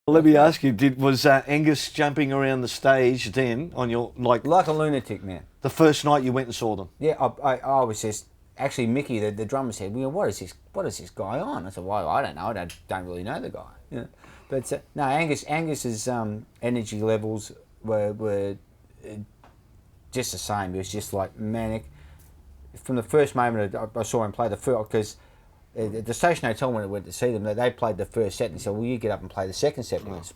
Let me ask you: was Angus jumping around the stage then on your Like a lunatic, man. the first night you went and saw them? Yeah, I was just actually Mickey, the drummer, said, "Well, what is this guy on?" I said, "Well, I don't know. I don't really know the guy." Yeah. But no, Angus's energy levels were just the same. It was just like manic. From the first moment I saw him play the first, because the Station Hotel, when I went to see them, they played the first set and said, "Well, you get up and play the second set with us."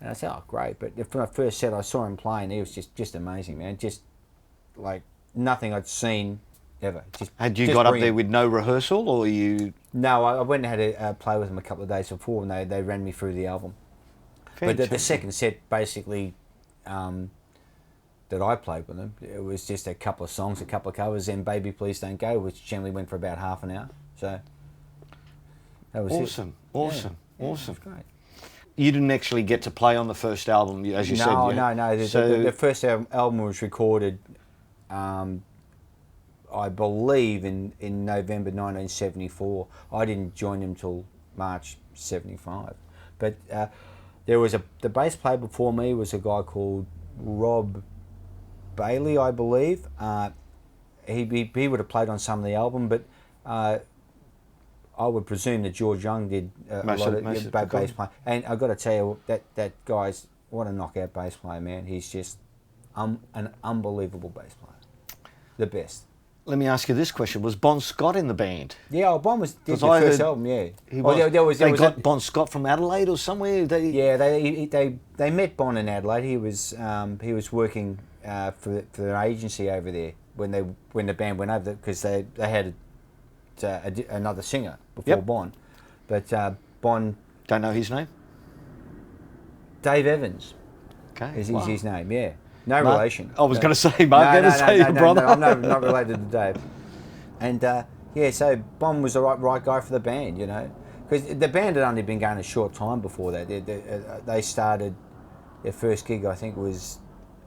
And I said, "Oh, great!" But from the first set, I saw him playing. He was just amazing, man. Just like nothing I'd seen ever. Had you just got up brilliant. there with no rehearsal, or you? No, I went and had a play with them a couple of days before, and they ran me through the album. But the second set, basically, that I played with them, it was just a couple of songs, a couple of covers, and "Baby Please Don't Go," which generally went for about half an hour. So that was awesome, it. awesome, Yeah, awesome. it was great. You didn't actually get to play on the first album, as you said. No. The first album was recorded, I believe, in November 1974. I didn't join them till March 75. But there was the bass player before me was a guy called Rob Bailey, I believe. He would have played on some of the album, but I would presume that George Young did a lot of bass playing. And I've got to tell you, that guy's, what a knockout bass player, man. He's just an unbelievable bass player. The best. Let me ask you this question: was Bon Scott in the band? Yeah, Bon did the first album. Yeah, They got Bon Scott from Adelaide or somewhere. They met Bon in Adelaide. He was working for their agency over there when the band went over there, because they had another singer before Bon, but Bon, don't know his name. Dave Evans. Okay, is his name. Yeah. No relation. I was going to say Mark Evans, your brother. No, I'm not related to Dave. And so Bon was the right guy for the band, you know, because the band had only been going a short time before that. They started, their first gig, I think, was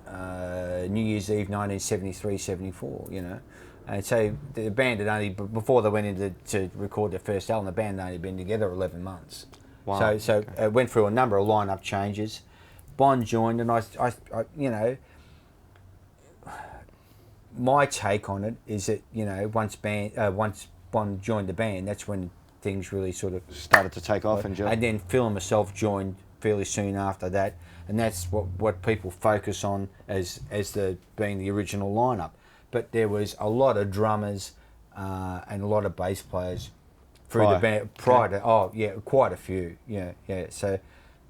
New Year's Eve 1973-74, you know, and so the band had only, before they went in to record their first album, the band had only been together 11 months. Wow. So it went through a number of lineup changes. Bon joined, and I you know, my take on it is that, you know, once Bon joined the band, that's when things really sort of started to take off. And then Phil and myself joined fairly soon after that, and that's what people focus on as being the original lineup. But there was a lot of drummers and a lot of bass players through the band prior to, quite a few. Yeah. So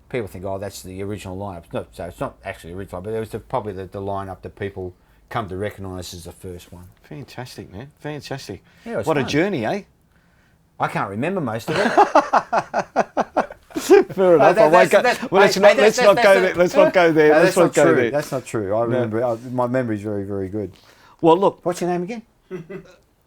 people think, oh, that's the original lineup. It's not actually the original, but it was probably the lineup that people come to recognise as the first one. Fantastic, man. Fantastic. Yeah, what a journey, eh? I can't remember most of it. Fair enough. Let's not go there. Let's not go there. That's not true. That's not true. I remember. My memory's very, very good. Well, look. What's your name again?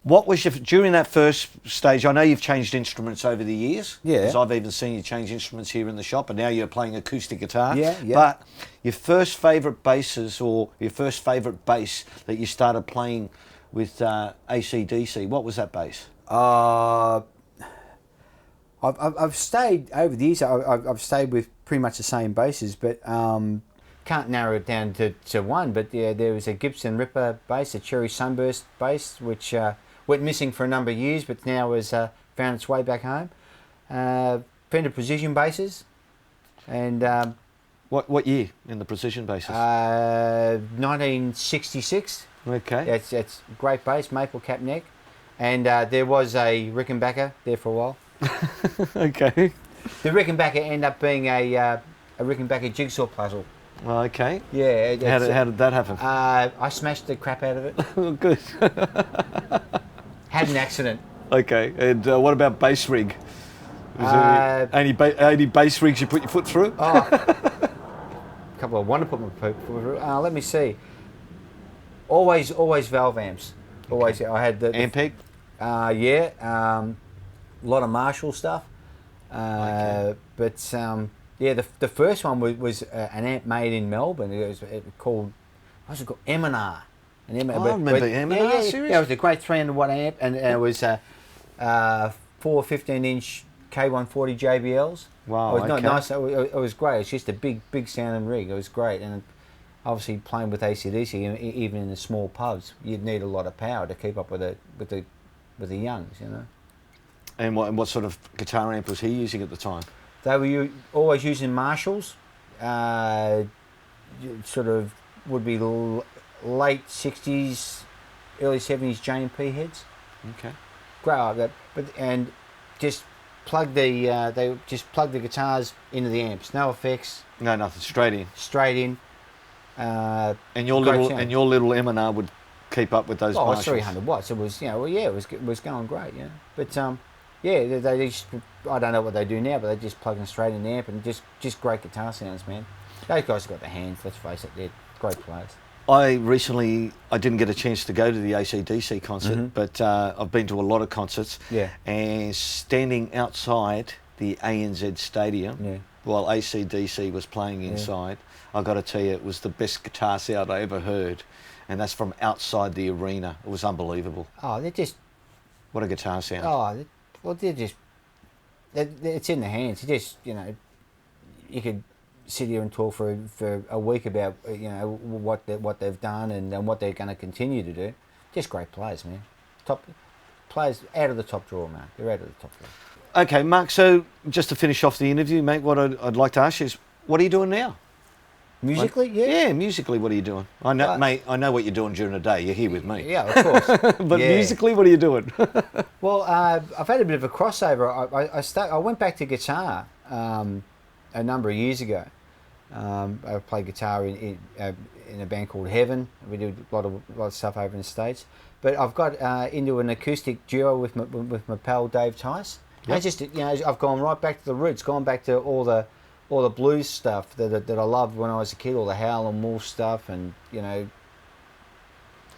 What was during that first stage? I know you've changed instruments over the years. Yeah. Because I've even seen you change instruments here in the shop, and now you're playing acoustic guitar. Yeah. But your first favourite basses, or your first favourite bass that you started playing with AC/DC, what was that bass? I've stayed over the years. I've stayed with pretty much the same basses, but can't narrow it down to one. But yeah, there was a Gibson Ripper bass, a Cherry Sunburst bass, which went missing for a number of years, but now has found its way back home. Fender Precision basses, and what year in the Precision basses? 1966. Okay. That's great bass, maple cap neck, and there was a Rickenbacker there for a while. Okay. The Rickenbacker ended up being a Rickenbacker jigsaw puzzle. Well, okay. Yeah. How did that happen? I smashed the crap out of it. Good. Had an accident. Okay. And what about bass rig? Was there any bass rigs you put your foot through? A couple I want to put my foot through. Let me see. Always valve amps. Always. Okay. I had the Ampeg? A lot of Marshall stuff. Okay. But the first one was an amp made in Melbourne. It was called, what's it called? M&R. I remember M&R series. Yeah, it was a great 300 watt amp, and it was 4 15-inch K140 JBLs. Wow, It was okay. nice. It was great. It's just a big sounding rig. It was great, and obviously playing with AC/DC, even in the small pubs, you'd need a lot of power to keep up with the youngs, you know. And what sort of guitar amp was he using at the time? They were always using Marshalls. Sort of would be late 60s, early 70s J&P heads. Okay. Great, and just plug they just plug the guitars into the amps. No effects, No, nothing. Straight in. straight in. And your Great little sound. M&R would keep up with those Oh, Marshalls. it's 300 watts. It was, it was going great, yeah. But they just, I don't know what they do now, but they just plug them straight in the amp and just great guitar sounds, man. Those guys have got the hands. Let's face it, they're great players. I didn't get a chance to go to the AC/DC concert, but I've been to a lot of concerts. Yeah. And standing outside the ANZ Stadium, Yeah. while AC/DC was playing inside, I got to tell you, it was the best guitar sound I ever heard. And that's from outside the arena. It was unbelievable. Oh, they're just. What a guitar sound. They're just. It's in the hands. You just, you could sit here and talk for a week about what they've done and what they're going to continue to do. Just great players, man. Top players out of the top drawer, man. They're out of the top drawer. Okay, Mark, so just to finish off the interview, mate, what I'd like to ask you is, what are you doing now? Musically, Yeah, musically, what are you doing? I know, mate, I know what you're doing during the day. You're here with me. Yeah, of course. But musically, what are you doing? Well, I've had a bit of a crossover. I went back to guitar a number of years ago. I played guitar in a band called Heaven. We did a lot of stuff over in the States. But I've got into an acoustic duo with my pal Dave Tice. Yep. And just I've gone right back to the roots, gone back to all the blues stuff that I loved when I was a kid, all the Howlin' Wolf stuff, and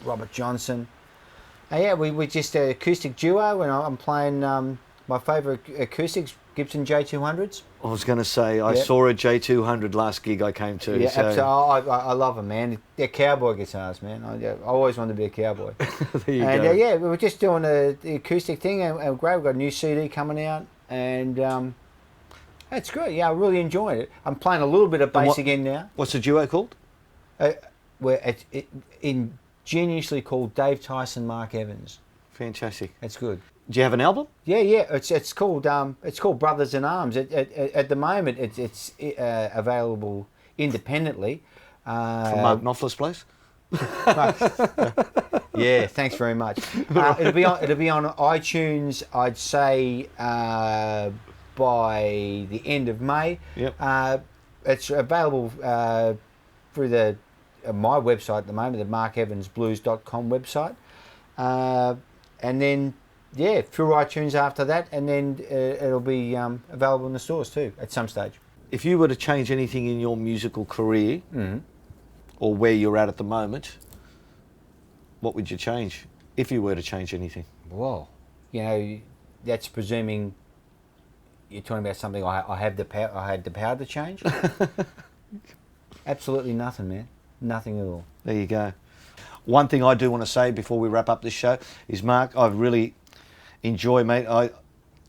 Robert Johnson. And we just an acoustic duo, and I'm playing my favourite acoustics, Gibson J200s. I was going to say, I saw a J200 last gig I came to. Yeah, so. absolutely. I love them, man. They're cowboy guitars, man. I always wanted to be a cowboy. There you And go. we were just doing the acoustic thing, and great. We've got a new CD coming out, and that's great. Yeah, I really enjoyed it. I'm playing a little bit of bass again now. What's the duo called? Where it's ingeniously called Dave Tyson, Mark Evans. Fantastic. It's good. Do you have an album? Yeah. It's called Brothers in Arms. At the moment, it's available independently. From Mark Knopfler's place? Yeah, thanks very much. It'll be on iTunes, I'd say, by the end of May. Yep. It's available through my website at the moment, the markevansblues.com website, and then through iTunes after that, and then it'll be available in the stores too at some stage. If you were to change anything in your musical career, or where you're at the moment, what would you change if you were to change anything? Whoa, that's presuming you're talking about something I had the power to change. Absolutely nothing, man. Nothing at all. There you go. One thing I do want to say before we wrap up this show is, Mark, I've really enjoyed, mate.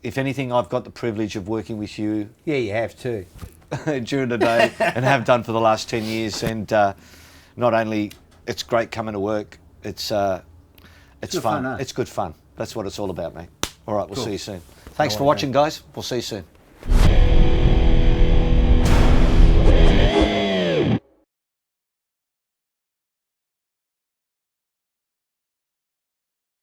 If anything, I've got the privilege of working with you. Yeah, you have too. During the day, and have done for the last 10 years. And not only it's great coming to work, it's fun. fun, huh? It's good fun. That's what it's all about, mate. All right, we'll Cool. see you soon. Thanks for watching, guys. We'll see you soon.